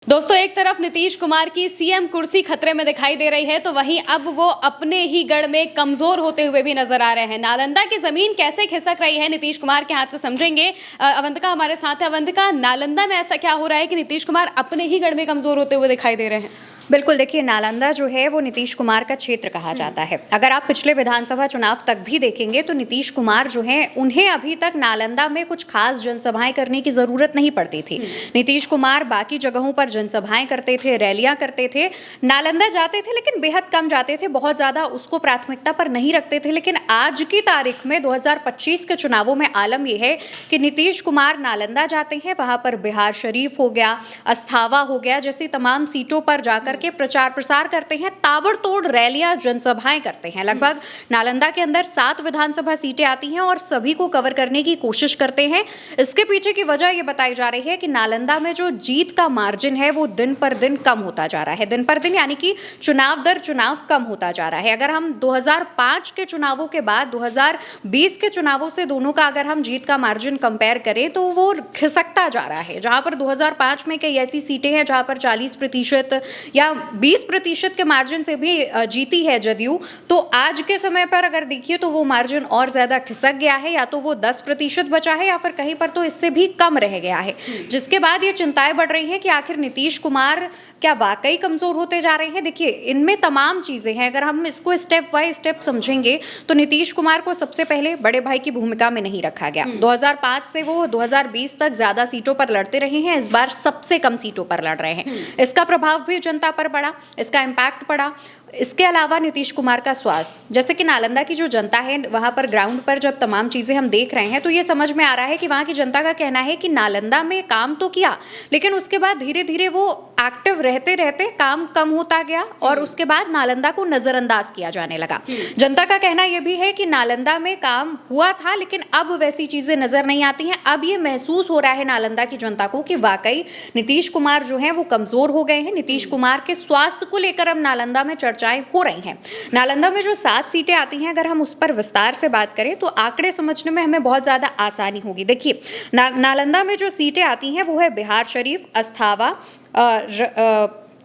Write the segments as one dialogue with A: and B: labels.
A: दोस्तों, एक तरफ नीतीश कुमार की सीएम कुर्सी खतरे में दिखाई दे रही है, तो वहीं अब वो अपने ही गढ़ में कमजोर होते हुए भी नजर आ रहे हैं। नालंदा की जमीन कैसे खिसक रही है नीतीश कुमार के हाथ से, समझेंगे। अवंतिका हमारे साथ है। अवंतिका, नालंदा में ऐसा क्या हो रहा है कि नीतीश कुमार अपने ही गढ़ में कमजोर होते हुए दिखाई दे रहे हैं?
B: बिल्कुल, देखिए, नालंदा जो है वो नीतीश कुमार का क्षेत्र कहा जाता है। अगर आप पिछले विधानसभा चुनाव तक भी देखेंगे तो नीतीश कुमार जो है उन्हें अभी तक नालंदा में कुछ खास जनसभाएं करने की ज़रूरत नहीं पड़ती थी। नीतीश कुमार बाकी जगहों पर जनसभाएं करते थे, रैलियां करते थे, नालंदा जाते थे लेकिन बेहद कम जाते थे, बहुत ज़्यादा उसको प्राथमिकता पर नहीं रखते थे। लेकिन आज की तारीख में 2025 के चुनावों में आलम यह है कि नीतीश कुमार नालंदा जाते हैं, वहाँ पर बिहार शरीफ हो गया, अस्थावा हो गया, जैसी तमाम सीटों पर जाकर के प्रचार प्रसार करते हैं, ताबड़तोड़ रैलियां, जनसभाएं करते हैं। लगभग नालंदा के अंदर 7 विधानसभा सीटें आती हैं और सभी को कवर करने की कोशिश करते हैं। इसके पीछे की वजह यह बताई जा रही है कि नालंदा में जो जीत का मार्जिन है वो दिन पर दिन कम होता जा रहा है। दिन पर दिन यानी कि चुनाव दर चुनाव कम होता जा रहा है। अगर हम 2005 के चुनावों के बाद 2020 के चुनावों से दोनों का अगर हम जीत का मार्जिन कंपेयर करें तो वो खिसकता जा रहा है। जहां पर 2005 में कई ऐसी सीटें हैं जहां पर 40% या 20% के मार्जिन से भी जीती है जदयू, तो आज के समय पर अगर देखिए तो वो मार्जिन और ज्यादा खिसक गया है। या तो वो 10% बचा है या फिर कहीं पर तो इससे भी कम रह गया है, जिसके बाद ये चिंताएं बढ़ रही हैं कि आखिर नीतीश कुमार क्या वाकई कमजोर होते जा रहे हैं। देखिए, इनमें तमाम चीजें हैं। अगर हम इसको स्टेप बाय स्टेप समझेंगे तो नीतीश कुमार को सबसे पहले बड़े भाई की भूमिका में नहीं रखा गया। 2005 से वो 2020 तक ज्यादा सीटों पर लड़ते रहे हैं, इस बार सबसे कम सीटों पर लड़ रहे हैं। इसका प्रभाव भी जनता पर पड़ा, इसका इम्पैक्ट पड़ा। इसके अलावा नीतीश कुमार का स्वास्थ्य, जैसे कि नालंदा की जो जनता है वहां पर ग्राउंड पर जब तमाम चीजें हम देख रहे हैं तो ये समझ में आ रहा है कि वहां की जनता का कहना है कि नालंदा में काम तो किया लेकिन उसके बाद धीरे धीरे वो एक्टिव रहते रहते काम कम होता गया और उसके बाद नालंदा को नजरअंदाज किया जाने लगा। जनता का कहना यह भी है कि नालंदा में काम हुआ था लेकिन अब वैसी चीजें नजर नहीं आती हैं। अब ये महसूस हो रहा है नालंदा की जनता को कि वाकई नीतीश कुमार जो है वो कमजोर हो गए हैं। नीतीश कुमार के स्वास्थ्य को लेकर अब नालंदा में चर्चाएं हो रही हैं। नालंदा में जो 7 सीटें आती हैं, अगर हम उस पर विस्तार से बात करें तो आंकड़े समझने में हमें बहुत ज्यादा आसानी होगी। देखिए, नालंदा में जो सीटें आती हैं वो है बिहार शरीफ, अस्थावा,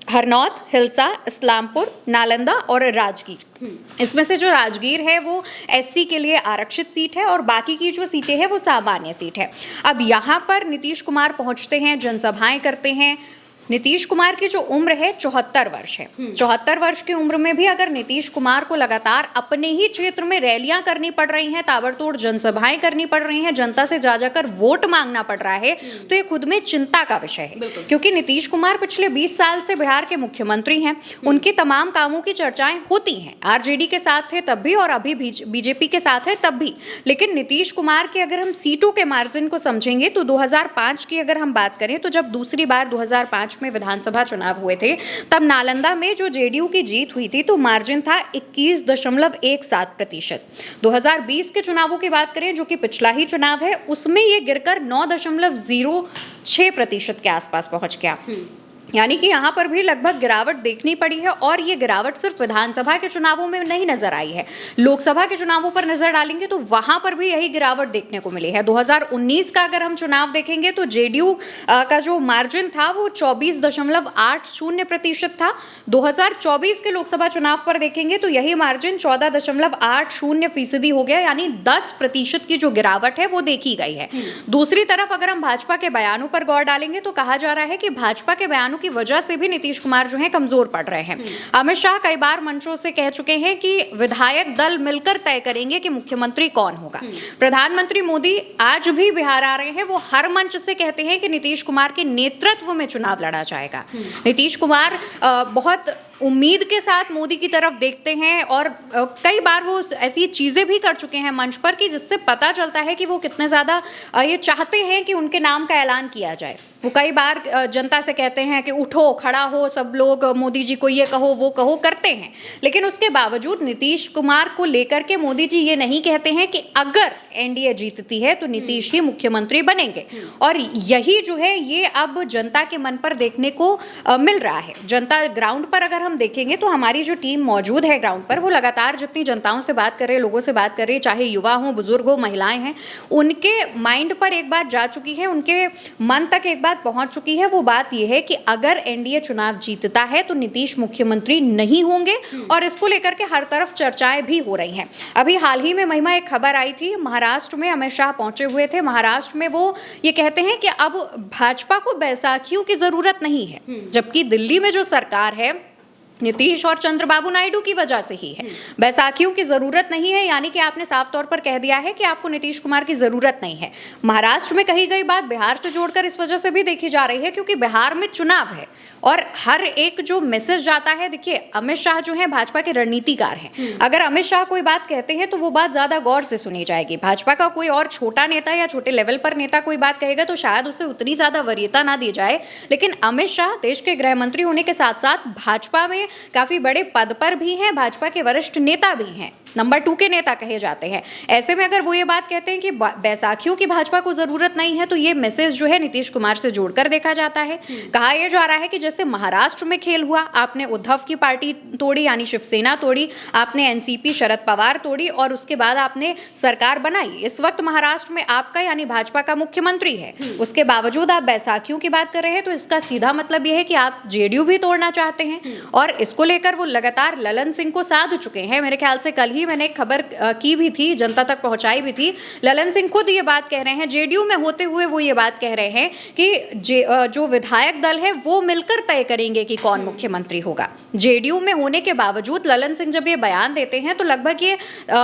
B: हरनौत, हिल्सा, इस्लामपुर, नालंदा और राजगीर। इसमें से जो राजगीर है वो एससी के लिए आरक्षित सीट है और बाकी की जो सीटें हैं वो सामान्य सीट है। अब यहाँ पर नीतीश कुमार पहुंचते हैं, जनसभाएं करते हैं। नीतीश कुमार की जो उम्र है 74 वर्ष है। 74 वर्ष की उम्र में भी अगर नीतीश कुमार को लगातार अपने ही क्षेत्र में रैलियां करनी पड़ रही हैं, ताबड़तोड़ जनसभाएं करनी पड़ रही हैं, जनता से जा जाकर वोट मांगना पड़ रहा है, तो ये खुद में चिंता का विषय है। क्योंकि नीतीश कुमार पिछले 20 साल से बिहार के मुख्यमंत्री हैं, उनके तमाम कामों की चर्चाएं होती हैं। आरजेडी के साथ थे तब भी और अभी बीजेपी के साथ है तब भी। लेकिन नीतीश कुमार के अगर हम सीटों के मार्जिन को समझेंगे तो 2005 की अगर हम बात करें तो जब दूसरी बार 2005 में विधानसभा चुनाव हुए थे तब नालंदा में जो जेडीयू की जीत हुई थी तो मार्जिन था 21.17%। 2020 के चुनावों की बात करें जो कि पिछला ही चुनाव है, उसमें ये गिरकर 9.06% के आसपास पहुंच गया। यानी कि यहाँ पर भी लगभग गिरावट देखनी पड़ी है और ये गिरावट सिर्फ विधानसभा के चुनावों में नहीं नजर आई है। लोकसभा के चुनावों पर नजर डालेंगे तो वहां पर भी यही गिरावट देखने को मिली है। 2019 का अगर हम चुनाव देखेंगे तो जेडीयू का जो मार्जिन था वो 24.80% था। 2024 के लोकसभा चुनाव पर देखेंगे तो यही मार्जिन 14.80% हो गया, यानी 10% की जो गिरावट है वो देखी गई है। दूसरी तरफ अगर हम भाजपा के बयानों पर गौर डालेंगे तो कहा जा रहा है कि भाजपा के बयानों की वजह से भी नीतीश कुमार जो है कमजोर पड़ रहे हैं। अमित शाह कई बार मंचों से कह चुके हैं कि विधायक दल मिलकर तय करेंगे कि मुख्यमंत्री कौन होगा। प्रधानमंत्री मोदी आज भी बिहार आ रहे हैं, वो हर मंच से कहते हैं कि नीतीश कुमार के नेतृत्व में चुनाव लड़ा जाएगा। नीतीश कुमार बहुत उम्मीद के साथ मोदी की तरफ देखते हैं और कई बार वो ऐसी चीजें भी कर चुके हैं मंच पर कि जिससे पता चलता है कि वो कितने ज्यादा ये चाहते हैं कि उनके नाम का ऐलान किया जाए। वो कई बार जनता से कहते हैं कि उठो, खड़ा हो, सब लोग मोदी जी को ये कहो वो कहो करते हैं, लेकिन उसके बावजूद नीतीश कुमार को लेकर के मोदी जी ये नहीं कहते हैं कि अगर एनडीए जीतती है तो नीतीश ही मुख्यमंत्री बनेंगे। और यही जो है ये अब जनता के मन पर देखने को मिल रहा है। जनता ग्राउंड पर अगर हम देखेंगे तो हमारी जो टीम मौजूद है ग्राउंड पर, वो लगातार जितनी जनताओं से बात कर रहे, लोगों से बात कर रही, चाहे युवा हो, बुजुर्ग हो, महिलाएं हैं, उनके माइंड पर एक बात जा चुकी है, उनके मन तक एक बात बात पहुंच चुकी है वो बात यह है कि अगर एनडीए चुनाव जीतता है तो नीतीश मुख्यमंत्री नहीं होंगे और इसको लेकर के हर तरफ चर्चाएं भी हो रही हैं। अभी हाल ही में महिमा एक खबर आई थी, महाराष्ट्र में अमित शाह पहुंचे हुए थे। महाराष्ट्र में वो ये कहते हैं कि अब भाजपा को बैसाखियों की जरूरत नहीं है, जबकि दिल्ली में जो सरकार है नीतीश और चंद्रबाबू नायडू की वजह से ही है। बैसाखियों की जरूरत नहीं है, यानी कि आपने साफ तौर पर कह दिया है कि आपको नीतीश कुमार की जरूरत नहीं है। महाराष्ट्र में कही गई बात बिहार से जोड़कर इस वजह से भी देखी जा रही है क्योंकि बिहार में चुनाव है और हर एक जो मैसेज जाता है, देखिए अमित शाह जो है भाजपा के रणनीतिकार हैं। अगर अमित शाह कोई बात कहते हैं तो वो बात ज्यादा गौर से सुनी जाएगी। भाजपा का कोई और छोटा नेता या छोटे लेवल पर नेता कोई बात कहेगा तो शायद उसे उतनी ज्यादा वरीयता ना दी जाए, लेकिन अमित शाह देश के गृह मंत्री होने के साथ साथ भाजपा में काफी बड़े पद पर भी हैं, भाजपा के वरिष्ठ नेता भी हैं, नंबर 2 के नेता कहे जाते हैं। ऐसे में अगर वो ये बात कहते हैं कि बैसाखियों की भाजपा को जरूरत नहीं है तो ये मैसेज जो है नीतीश कुमार से जोड़कर देखा जाता है। कहा यह जा रहा है कि जैसे महाराष्ट्र में खेल हुआ, आपने उद्धव की पार्टी तोड़ी यानी शिवसेना तोड़ी, आपने एनसीपी शरद पवार तोड़ी और उसके बाद आपने सरकार बनाई। इस वक्त महाराष्ट्र में आपका यानी भाजपा का मुख्यमंत्री है, उसके बावजूद आप बैसाखियों की बात कर रहे हैं, तो इसका सीधा मतलब यह है कि आप जेडीयू भी तोड़ना चाहते हैं और इसको लेकर वो लगातार ललन सिंह को साध चुके हैं। मेरे ख्याल से कल ही मैंने एक खबर की भी थी, जनता तक पहुंचाई भी थी। ललन सिंह खुद ये बात कह रहे हैं, जेडीयू में होते हुए वो ये बात कह रहे हैं कि जो विधायक दल है वो मिलकर तय करेंगे कि कौन मुख्यमंत्री होगा। जेडीयू में होने के बावजूद ललन सिंह जब ये बयान देते हैं तो लगभग ये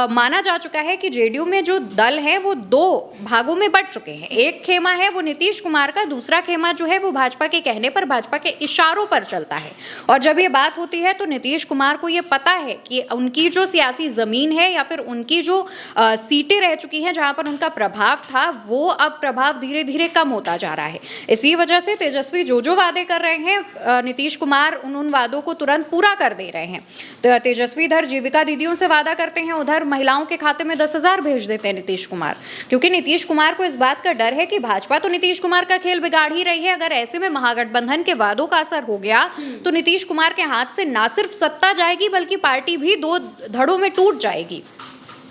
B: माना जा चुका है कि जेडीयू में जो दल है वो 2 भागों में बंट चुके हैं। एक खेमा है वो नीतीश कुमार का, दूसरा खेमा जो है वो भाजपा के कहने पर, भाजपा के इशारों पर चलता है। और जब ये बात होती है तो नीतीश कुमार को ये पता है कि उनकी जो सियासी जमीन है या फिर उनकी जो सीटें रह चुकी हैं जहां पर उनका प्रभाव था, वो अब प्रभाव धीरे धीरे कम होता जा रहा है। इसी वजह से तेजस्वी जो वादे कर रहे हैं नीतीश कुमार उन वादों को तुरंत पूरा कर दे रहे हैं। तो तेजस्वी इधर जीविका दीदियों से वादा करते हैं, उधर महिलाओं के खाते में 10,000 भेज देते हैं नीतीश कुमार, क्योंकि नीतीश कुमार को इस बात का डर है कि भाजपा तो नीतीश कुमार का खेल बिगाड़ ही रही है। अगर ऐसे में महागठबंधन के वादों का असर हो गया तो नीतीश कुमार के हाथ से ना सिर्फ सत्ता जाएगी बल्कि पार्टी भी 2 धड़ों में टूट जाएगी।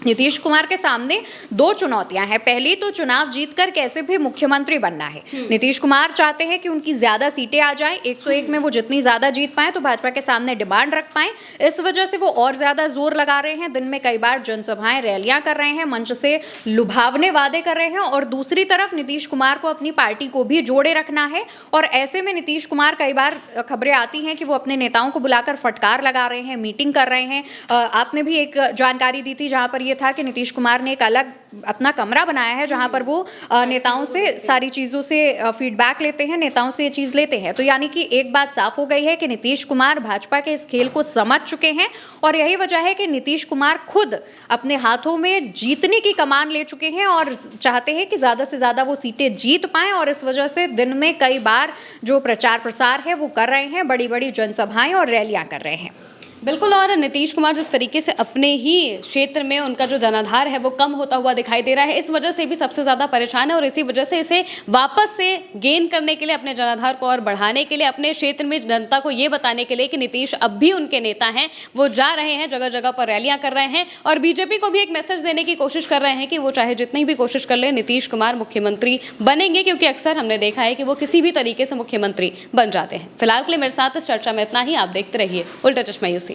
B: नीतीश कुमार के सामने 2 चुनौतियां हैं। पहली तो चुनाव जीतकर कैसे भी मुख्यमंत्री बनना है। नीतीश कुमार चाहते हैं कि उनकी ज्यादा सीटें आ जाएं, 101 में वो जितनी ज्यादा जीत पाएं तो भाजपा के सामने डिमांड रख पाएं। इस वजह से वो और ज्यादा जोर लगा रहे हैं, दिन में कई बार जनसभाएं रैलियां कर रहे हैं, मंच से लुभावने वादे कर रहे हैं और दूसरी तरफ नीतीश कुमार को अपनी पार्टी को भी जोड़े रखना है। और ऐसे में नीतीश कुमार कई बार खबरें आती हैं कि वो अपने नेताओं को बुलाकर फटकार लगा रहे हैं, मीटिंग कर रहे हैं। आपने भी एक जानकारी दी थी जहां पर ये था कि नीतीश कुमार ने एक अलग अपना कमरा बनाया है जहां पर वो नेताओं से सारी चीज़ों से फीडबैक लेते हैं, नेताओं से ये चीज़ लेते हैं। तो यानी कि एक बात साफ हो गई है कि नीतीश कुमार भाजपा के इस खेल को समझ चुके हैं और यही वजह है कि नीतीश कुमार खुद अपने हाथों में जीतने की कमान ले चुके हैं और चाहते हैं कि ज़्यादा से ज़्यादा वो सीटें जीत पाएं और इस वजह से दिन में कई बार जो प्रचार प्रसार है वो कर रहे हैं, बड़ी बड़ी जनसभाएं और रैलियां कर रहे हैं।
A: बिल्कुल, और नीतीश कुमार जिस तरीके से अपने ही क्षेत्र में उनका जो जनाधार है वो कम होता हुआ दिखाई दे रहा है, इस वजह से भी सबसे ज़्यादा परेशान है और इसी वजह से इसे वापस से गेन करने के लिए, अपने जनाधार को और बढ़ाने के लिए, अपने क्षेत्र में जनता को ये बताने के लिए कि नीतीश अब भी उनके नेता हैं, वो जा रहे हैं, जगह जगह पर रैलियां कर रहे हैं और बीजेपी को भी एक मैसेज देने की कोशिश कर रहे हैं कि वो चाहे जितनी भी कोशिश कर ले, नीतीश कुमार मुख्यमंत्री बनेंगे, क्योंकि अक्सर हमने देखा है कि वो किसी भी तरीके से मुख्यमंत्री बन जाते हैं। फिलहाल के लिए मेरे साथ इस चर्चा में इतना ही। आप देखते रहिए उल्टा चश्मा न्यूज़।